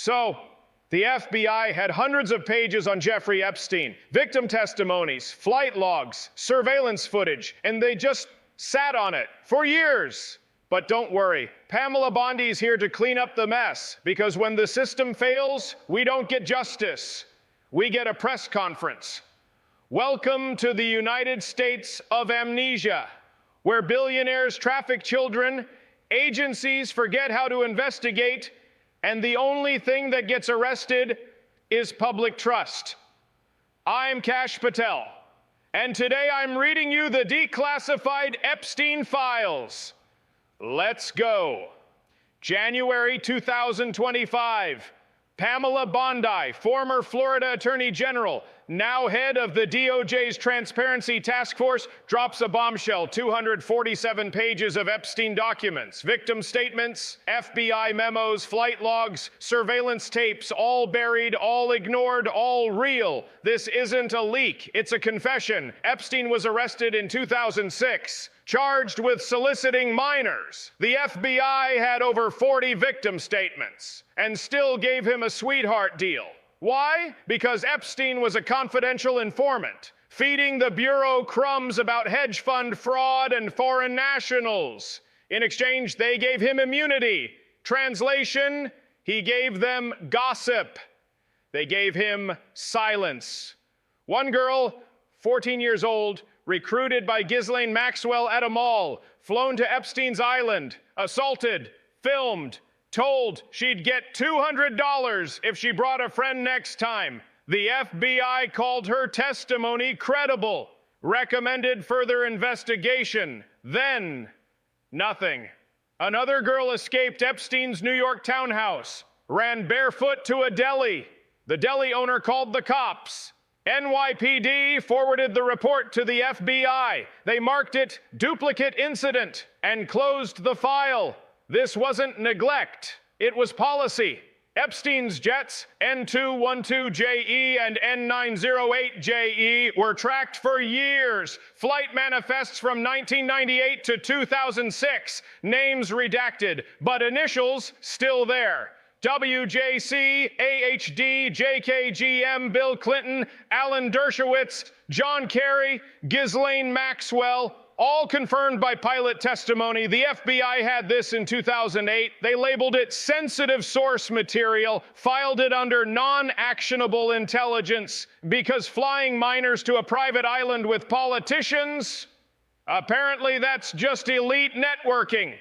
So, the FBI had hundreds of pages on Jeffrey Epstein, victim testimonies, flight logs, surveillance footage, and they just sat on it for years. But don't worry, Pamela Bondi's here to clean up the mess, because when the system fails, we don't get justice. We get a press conference. Welcome to the United States of amnesia, where billionaires traffic children, agencies forget how to investigate, and the only thing that gets arrested is public trust. I'm Kash Patel, and today I'm reading you the declassified Epstein files. Let's go. January 2025. Pamela Bondi, former Florida Attorney General, now head of the DOJ's Transparency Task Force, drops a bombshell: 247 pages of Epstein documents, victim statements, FBI memos, flight logs, surveillance tapes, all buried, all ignored, all real. This isn't a leak, it's a confession. Epstein was arrested in 2006. Charged with soliciting minors. The FBI had over 40 victim statements and still gave him a sweetheart deal. Why? Because Epstein was a confidential informant, feeding the Bureau crumbs about hedge fund fraud and foreign nationals. In exchange, they gave him immunity. Translation, he gave them gossip. They gave him silence. One girl, 14 years old, recruited by Ghislaine Maxwell at a mall, flown to Epstein's island, assaulted, filmed, told she'd get $200 if she brought a friend next time. The FBI called her testimony credible, recommended further investigation. Then, nothing. Another girl escaped Epstein's New York townhouse, ran barefoot to a deli. The deli owner called the cops. NYPD forwarded the report to the FBI. They marked it duplicate incident and closed the file. This wasn't neglect, it was policy. Epstein's jets, N212JE and N908JE, were tracked for years. Flight manifests from 1998 to 2006. Names redacted, but initials still there. WJC, AHD, JKGM, Bill Clinton, Alan Dershowitz, John Kerry, Ghislaine Maxwell, all confirmed by pilot testimony. The FBI had this in 2008. They labeled it sensitive source material, filed it under non-actionable intelligence, because flying minors to a private island with politicians, apparently that's just elite networking.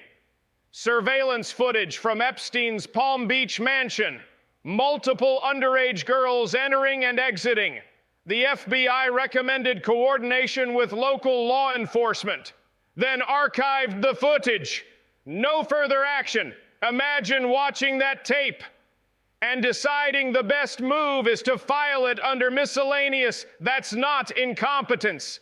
Surveillance footage from Epstein's Palm Beach mansion. Multiple underage girls entering and exiting. The FBI recommended coordination with local law enforcement, then archived the footage. No further action. Imagine watching that tape and deciding the best move is to file it under miscellaneous. That's not incompetence.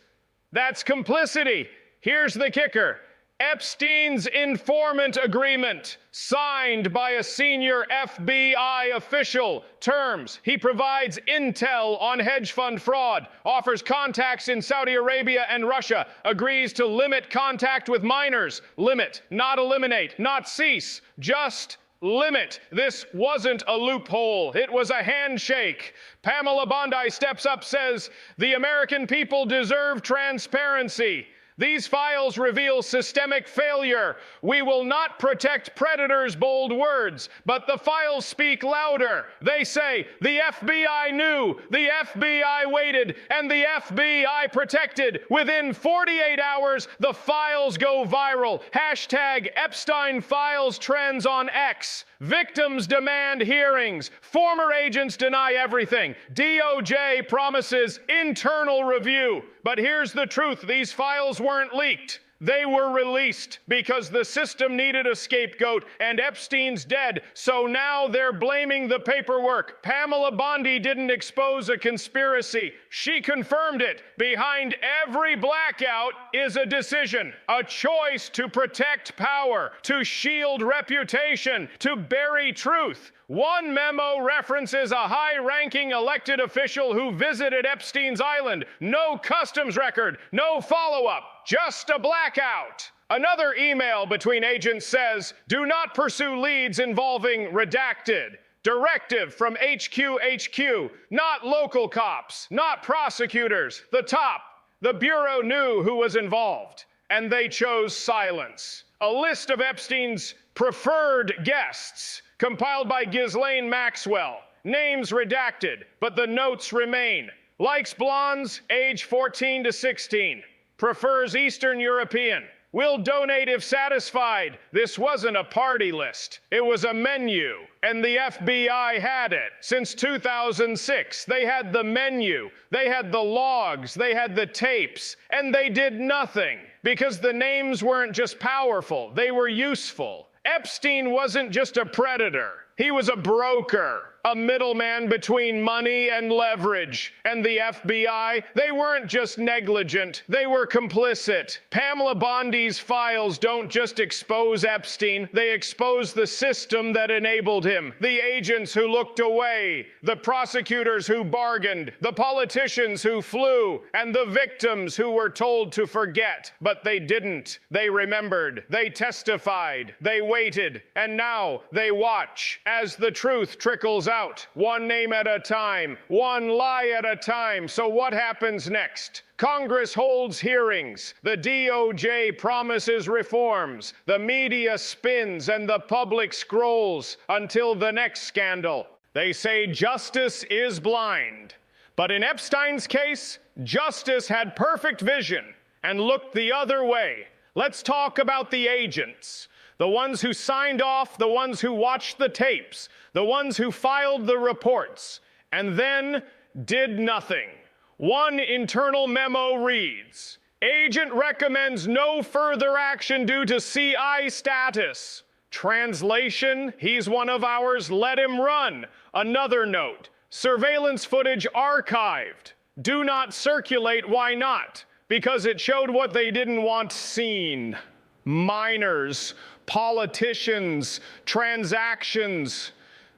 That's complicity. Here's the kicker. Epstein's informant agreement, signed by a senior FBI official. Terms: he provides intel on hedge fund fraud, offers contacts in Saudi Arabia and Russia, agrees to limit contact with minors. Limit, not eliminate, not cease, just limit. This wasn't a loophole. It was a handshake. Pamela Bondi steps up, says, "The American people deserve transparency. These files reveal systemic failure. We will not protect predators," bold words, but the files speak louder. They say, the FBI knew, the FBI waited, and the FBI protected. Within 48 hours, the files go viral. Hashtag Epstein Files trends on X. Victims demand hearings. Former agents deny everything. DOJ promises internal review. But here's the truth. These files weren't leaked. They were released because the system needed a scapegoat, and Epstein's dead, so now they're blaming the paperwork. Pamela Bondi didn't expose a conspiracy. She confirmed it. Behind every blackout is a decision, a choice to protect power, to shield reputation, to bury truth. One memo references a high-ranking elected official who visited Epstein's island. No customs record, no follow-up, just a blackout. Another email between agents says, "Do not pursue leads involving Redacted." Directive from HQ, not local cops, not prosecutors, the top. The Bureau knew who was involved, and they chose silence. A list of Epstein's preferred guests, compiled by Ghislaine Maxwell. Names redacted, but the notes remain. Likes blondes, age 14 to 16. Prefers Eastern European. Will donate if satisfied. This wasn't a party list. It was a menu, and the FBI had it. Since 2006, they had the menu, they had the logs, they had the tapes, and they did nothing because the names weren't just powerful, they were useful. Epstein wasn't just a predator. He was a broker, a middleman between money and leverage. And the FBI, they weren't just negligent, they were complicit. Pamela Bondi's files don't just expose Epstein, they expose the system that enabled him, the agents who looked away, the prosecutors who bargained, the politicians who flew, and the victims who were told to forget. But they didn't. They remembered, they testified, they waited, and now they watch as the truth trickles out, one name at a time, one lie at a time. So what happens next? Congress holds hearings, the DOJ promises reforms, the media spins, and the public scrolls until the next scandal. They say justice is blind. But in Epstein's case, justice had perfect vision and looked the other way. Let's talk about the agents. The ones who signed off, the ones who watched the tapes, the ones who filed the reports, and then did nothing. One internal memo reads, "Agent recommends no further action due to CI status." Translation, he's one of ours, let him run. Another note, surveillance footage archived. Do not circulate, why not? Because it showed what they didn't want seen. Minors, politicians, transactions.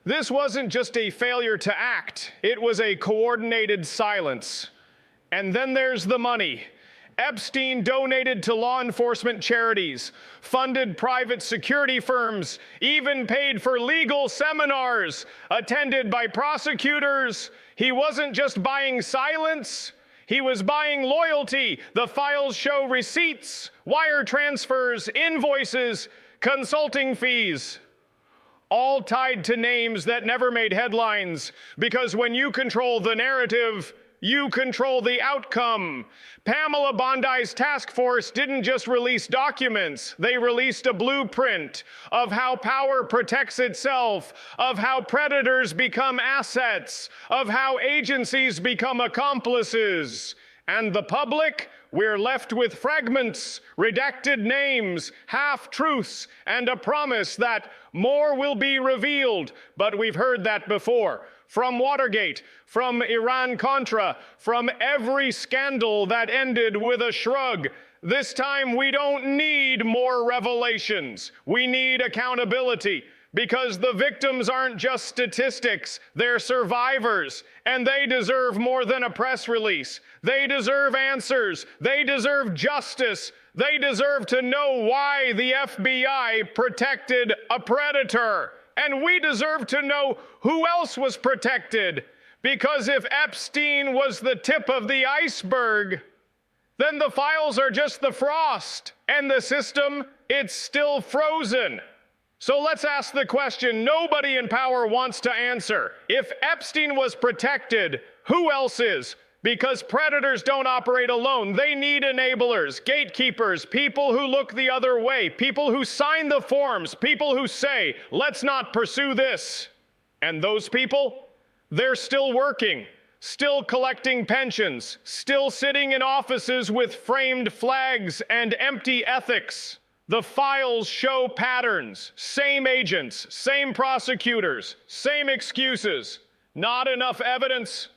This wasn't just a failure to act, it was a coordinated silence. And then there's the money. Epstein donated to law enforcement charities, funded private security firms, even paid for legal seminars attended by prosecutors. He wasn't just buying silence, he was buying loyalty. The files show receipts, wire transfers, invoices, consulting fees, all tied to names that never made headlines, because when you control the narrative, you control the outcome. Pamela Bondi's task force didn't just release documents, they released a blueprint of how power protects itself, of how predators become assets, of how agencies become accomplices. And the public? We're left with fragments, redacted names, half-truths, and a promise that more will be revealed. But we've heard that before. From Watergate, from Iran-Contra, from every scandal that ended with a shrug. This time we don't need more revelations. We need accountability. Because the victims aren't just statistics, they're survivors, and they deserve more than a press release. They deserve answers. They deserve justice. They deserve to know why the FBI protected a predator. And we deserve to know who else was protected. Because if Epstein was the tip of the iceberg, then the files are just the frost, and the system, it's still frozen. So let's ask the question nobody in power wants to answer. If Epstein was protected, who else is? Because predators don't operate alone. They need enablers, gatekeepers, people who look the other way, people who sign the forms, people who say, let's not pursue this. And those people, they're still working, still collecting pensions, still sitting in offices with framed flags and empty ethics. The files show patterns, same agents, same prosecutors, same excuses. Not enough evidence,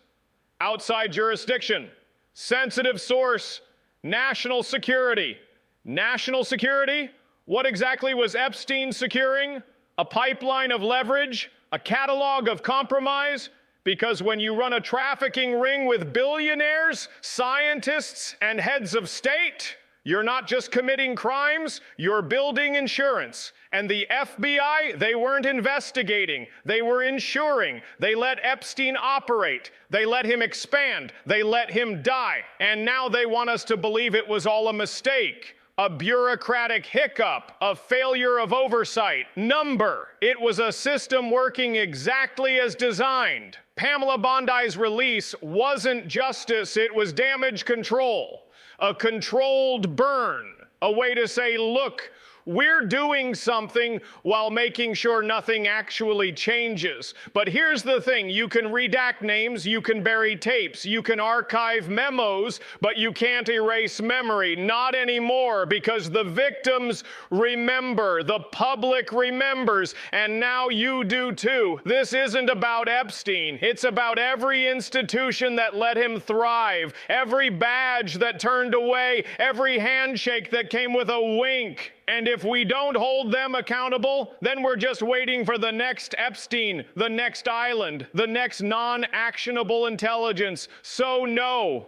outside jurisdiction, sensitive source, national security. National security? What exactly was Epstein securing? A pipeline of leverage? A catalog of compromise? Because when you run a trafficking ring with billionaires, scientists, and heads of state, You're not just committing crimes, you're building insurance. And the FBI, they weren't investigating, they were insuring. They let Epstein operate, they let him expand, they let him die. And now they want us to believe it was all a mistake, a bureaucratic hiccup, a failure of oversight. It was a system working exactly as designed. Pamela Bondi's release wasn't justice, it was damage control. A controlled burn, a way to say, look, we're doing something while making sure nothing actually changes. But here's the thing, you can redact names, you can bury tapes, you can archive memos, but you can't erase memory. Not anymore, because the victims remember, the public remembers, and now you do too. This isn't about Epstein, it's about every institution that let him thrive, every badge that turned away, every handshake that came with a wink. And if we don't hold them accountable, then we're just waiting for the next Epstein, the next island, the next non-actionable intelligence. So no,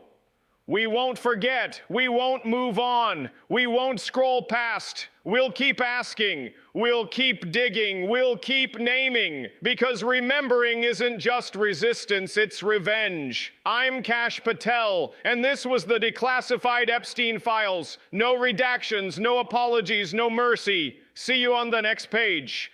we won't forget, we won't move on, we won't scroll past. We'll keep asking, we'll keep digging, we'll keep naming, because remembering isn't just resistance, it's revenge. I'm Kash Patel, and this was the declassified Epstein files. No redactions, no apologies, no mercy. See you on the next page.